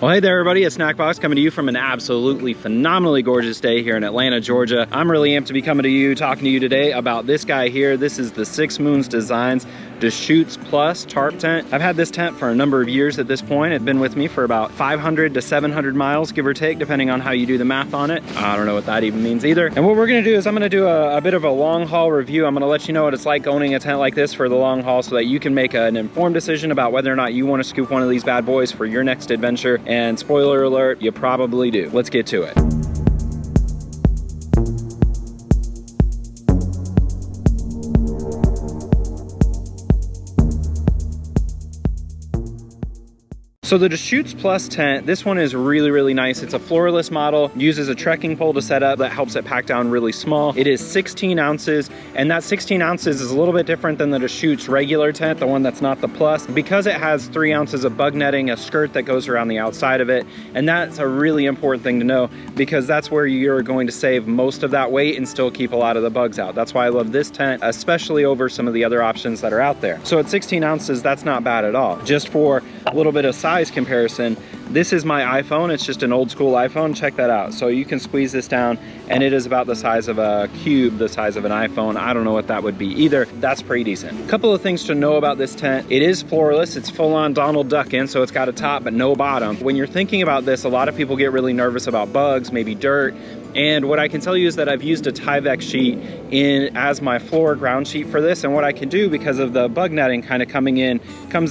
Well, hey there everybody, it's Snackbox coming to you from an absolutely phenomenally gorgeous day here in Atlanta, Georgia. I'm really amped to be coming to you, talking to you today about this guy here. This is the 6 Moons Designs Deschutes Plus tarp tent. I've had this tent for a number of years at this point. It's been with me for about 500 to 700 miles, give or take, depending on how you do the math on it. I don't know what that even means either. And what we're gonna do is I'm gonna do a bit of a long haul review. I'm gonna let you know what it's like owning a tent like this for the long haul so that you can make an informed decision about whether or not you wanna scoop one of these bad boys for your next adventure. And spoiler alert, you probably do. Let's get to it. So the Deschutes Plus tent, this one is really nice. It's a floorless model, uses a trekking pole to set up that helps it pack down really small. It is 16 ounces, and that 16 ounces is a little bit different than the Deschutes regular tent, the one that's not the Plus, because it has 3 ounces of bug netting, a skirt that goes around the outside of it. And that's a really important thing to know, because that's where you're going to save most of that weight and still keep a lot of the bugs out. That's why I love this tent, especially over some of the other options that are out there. So at 16 ounces, that's not bad at all. Just for a little bit of size comparison, this is my iPhone. It's just an old school iPhone. Check that out. So you can squeeze this down and it is about the size of a cube, the size of an iPhone. I don't know what that would be either. That's pretty decent. A couple of things to know about this tent. It is floorless. It's full on Donald Duck in, so it's got a top but no bottom. When you're thinking about this, a lot of people get really nervous about bugs, maybe dirt. And what I can tell you is that I've used a Tyvek sheet as my floor ground sheet for this. And what I can do, because of the bug netting kind of comes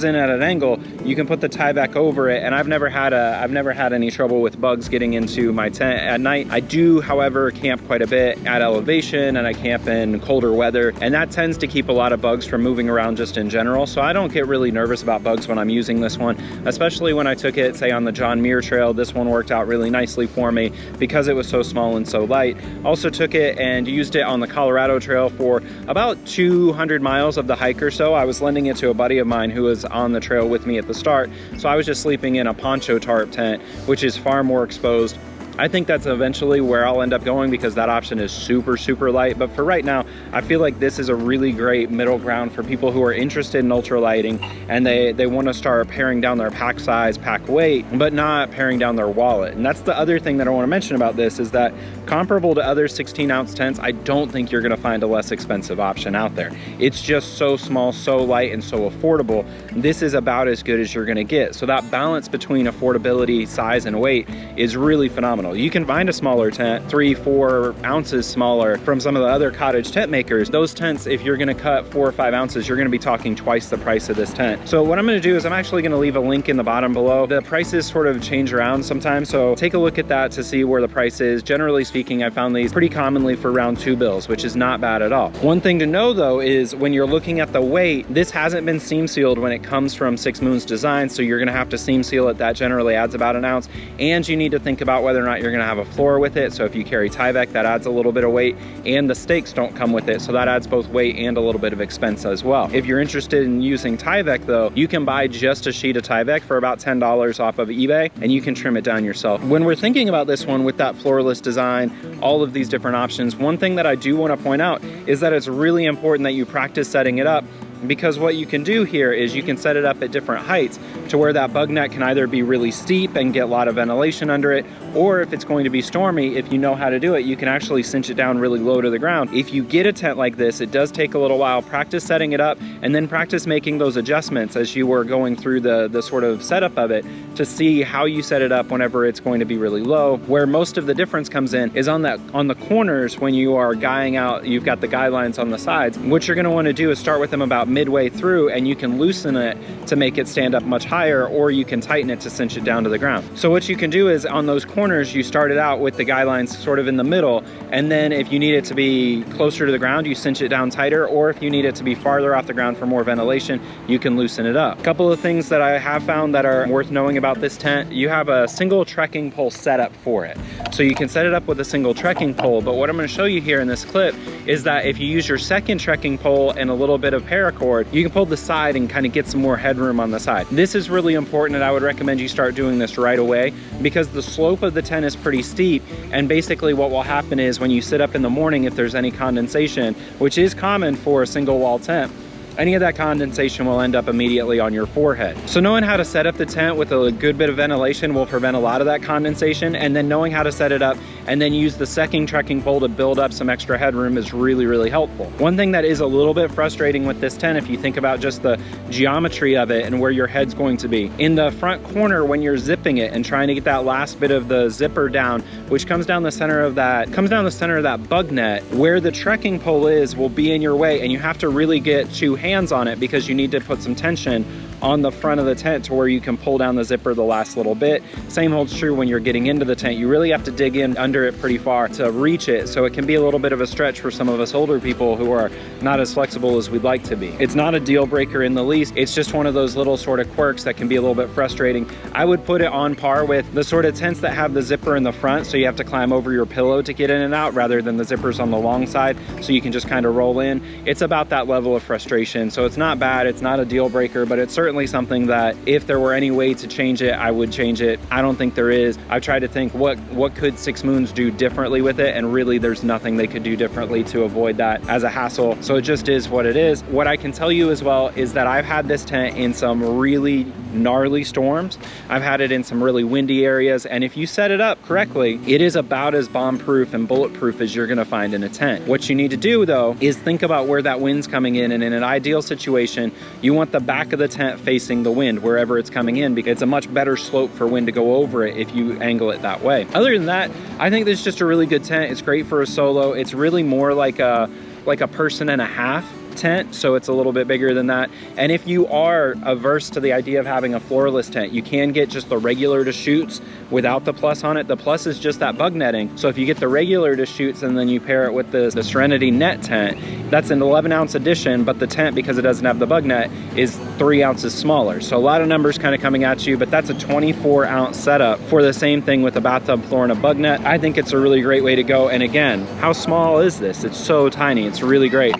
in at an angle, you can put the Tyvek over it. And I've never had any trouble with bugs getting into my tent at night. I do, however, camp quite a bit at elevation, and I camp in colder weather, and that tends to keep a lot of bugs from moving around just in general. So I don't get really nervous about bugs when I'm using this one, especially when I took it, say, on the John Muir Trail. This one worked out really nicely for me because it was so small and so light. Also took it and used it on the Colorado Trail for about 200 miles of the hike or so. I was lending it to a buddy of mine who was on the trail with me at the start, so I was just sleeping in a poncho tarp tent, which is far more exposed. I think that's eventually where I'll end up going, because that option is super light. But for right now, I feel like this is a really great middle ground for people who are interested in ultralighting and they want to start paring down their pack size, pack weight, but not paring down their wallet. And that's the other thing that I want to mention about this, is that comparable to other 16-ounce tents, I don't think you're going to find a less expensive option out there. It's just so small, so light, and so affordable. This is about as good as you're going to get. So that balance between affordability, size, and weight is really phenomenal. You can find a smaller tent, 3-4 ounces smaller, from some of the other cottage tent makers. Those tents, if you're gonna cut 4 or 5 ounces, you're gonna be talking twice the price of this tent. So what I'm gonna do is I'm actually gonna leave a link in the bottom below. The prices sort of change around sometimes, so take a look at that to see where the price is. Generally speaking, I found these pretty commonly for around $2, which is not bad at all. One thing to know though is when you're looking at the weight, this hasn't been seam sealed when it comes from 6 Moons Design, so you're gonna have to seam seal it. That generally adds about an ounce, and you need to think about whether or not you're gonna have a floor with it. So if you carry Tyvek, that adds a little bit of weight, and the stakes don't come with it, so that adds both weight and a little bit of expense as well. If you're interested in using Tyvek though, you can buy just a sheet of Tyvek for about $10 off of eBay, and you can trim it down yourself. When we're thinking about this one with that floorless design, all of these different options, one thing that I do want to point out is that it's really important that you practice setting it up, because what you can do here is you can set it up at different heights to where that bug net can either be really steep and get a lot of ventilation under it, or if it's going to be stormy, if you know how to do it, you can actually cinch it down really low to the ground. If you get a tent like this, it does take a little while. Practice setting it up, and then practice making those adjustments as you were going through the sort of setup of it, to see how you set it up whenever it's going to be really low. Where most of the difference comes in is on the corners. When you are guying out, you've got the guy lines on the sides. What you're going to want to do is start with them about midway through, and you can loosen it to make it stand up much higher, or you can tighten it to cinch it down to the ground. So what you can do is on those corners, you start it out with the guy lines sort of in the middle, and then if you need it to be closer to the ground, you cinch it down tighter, or if you need it to be farther off the ground for more ventilation, you can loosen it up. A couple of things that I have found that are worth knowing about this tent: you have a single trekking pole setup for it. So you can set it up with a single trekking pole, but what I'm going to show you here in this clip is that if you use your second trekking pole and a little bit of paracord, you can pull the side and kind of get some more headroom on the side. This is really important, and I would recommend you start doing this right away, because the slope of the tent is pretty steep, and basically what will happen is when you sit up in the morning, if there's any condensation, which is common for a single wall tent, any of that condensation will end up immediately on your forehead. So knowing how to set up the tent with a good bit of ventilation will prevent a lot of that condensation, and then knowing how to set it up and then use the second trekking pole to build up some extra headroom is really, really helpful. One thing that is a little bit frustrating with this tent, if you think about just the geometry of it and where your head's going to be, in the front corner when you're zipping it and trying to get that last bit of the zipper down, which comes down the center of that bug net, where the trekking pole is will be in your way, and you have to really get 2 hands on it because you need to put some tension on the front of the tent to where you can pull down the zipper the last little bit. Same holds true when you're getting into the tent. You really have to dig in under it pretty far to reach it, so it can be a little bit of a stretch for some of us older people who are not as flexible as we'd like to be. It's not a deal breaker in the least. It's just one of those little sort of quirks that can be a little bit frustrating. I would put it on par with the sort of tents that have the zipper in the front, so you have to climb over your pillow to get in and out, rather than the zippers on the long side, so you can just kind of roll in. It's about that level of frustration. So it's not bad, it's not a deal breaker, but it's certainly something that if there were any way to change it, I would change it. I don't think there is. I've tried to think what could Six Moons do differently with it, and really there's nothing they could do differently to avoid that as a hassle. So it just is what it is. What I can tell you as well is that I've had this tent in some really gnarly storms. I've had it in some really windy areas, and if you set it up correctly, it is about as bomb-proof and bulletproof as you're gonna find in a tent. What you need to do though is think about where that wind's coming in, and in an ideal situation, you want the back of the tent facing the wind wherever it's coming in, because it's a much better slope for wind to go over it if you angle it that way. Other than that, I think this is just a really good tent. It's great for a solo. It's really more like a person and a half tent, so it's a little bit bigger than that. And if you are averse to the idea of having a floorless tent, you can get just the regular Deschutes without the plus on it. The plus is just that bug netting. So if you get the regular Deschutes and then you pair it with the Serenity net tent, that's an 11-ounce addition, but the tent, because it doesn't have the bug net, is 3 ounces smaller. So a lot of numbers kind of coming at you, but that's a 24-ounce setup for the same thing with a bathtub floor and a bug net. I think it's a really great way to go. And again, how small is this? It's so tiny. It's really great.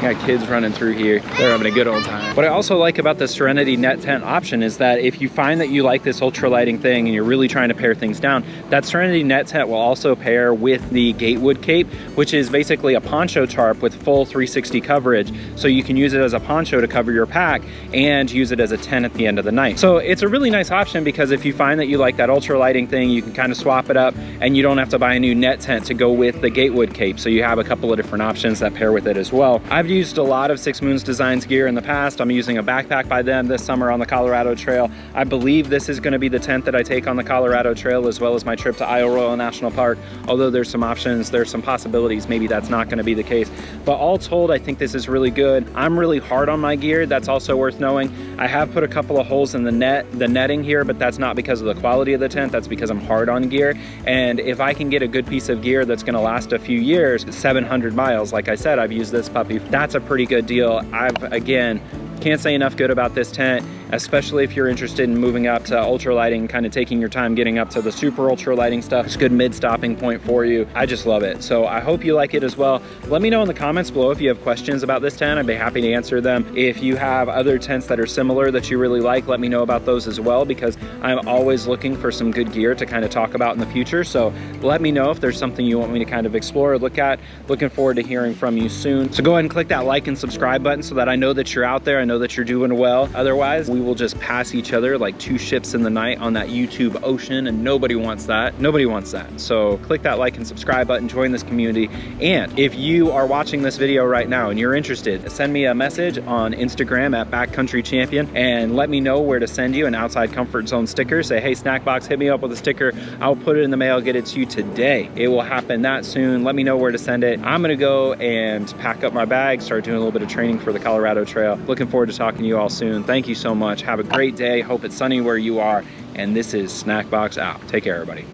Got kids running through here. They're having a good old time. What I also like about the Serenity net tent option is that if you find that you like this ultralighting thing and you're really trying to pare things down, that Serenity net tent will also pair with the Gatewood cape, which is basically a poncho tarp with full 360 coverage. So you can use it as a poncho to cover your pack and use it as a tent at the end of the night. So it's a really nice option, because if you find that you like that ultralighting thing, you can kind of swap it up and you don't have to buy a new net tent to go with the Gatewood cape. So you have a couple of different options that pair with it as well. I've used a lot of Six Moons Designs gear in the past. I'm using a backpack by them this summer on the Colorado Trail. I believe this is going to be the tent that I take on the Colorado Trail, as well as my trip to Isle Royale National Park. Although there's some options, there's some possibilities, maybe that's not going to be the case. But all told, I think this is really good. I'm really hard on my gear. That's also worth knowing. I have put a couple of holes in the netting here, but that's not because of the quality of the tent. That's because I'm hard on gear. And if I can get a good piece of gear that's going to last a few years, 700 miles, like I said, I've used this puppy. That's a pretty good deal. Again, can't say enough good about this tent, especially if you're interested in moving up to ultralighting, kind of taking your time getting up to the super ultralighting stuff. It's a good mid-stopping point for you. I just love it. So I hope you like it as well. Let me know in the comments below if you have questions about this tent. I'd be happy to answer them. If you have other tents that are similar that you really like, let me know about those as well, because I'm always looking for some good gear to kind of talk about in the future. So let me know if there's something you want me to kind of explore or look at. Looking forward to hearing from you soon. So go ahead and click that like and subscribe button so that I know that you're out there. I know that you're doing well. Otherwise, we will just pass each other like 2 ships in the night on that YouTube ocean, and nobody wants that. Nobody wants that. So click that like and subscribe button, join this community. And if you are watching this video right now and you're interested, send me a message on Instagram at Backcountry Champion and let me know where to send you an Outside Comfort Zone sticker. Say, hey, Snackbox, hit me up with a sticker. I'll put it in the mail, get it to you today. It will happen that soon. Let me know where to send it. I'm gonna go and pack up my bag, start doing a little bit of training for the Colorado Trail. Looking forward to talking to you all soon. Thank you so much. Have a great day. Hope it's sunny where you are. And this is Snackbox out. Take care, everybody.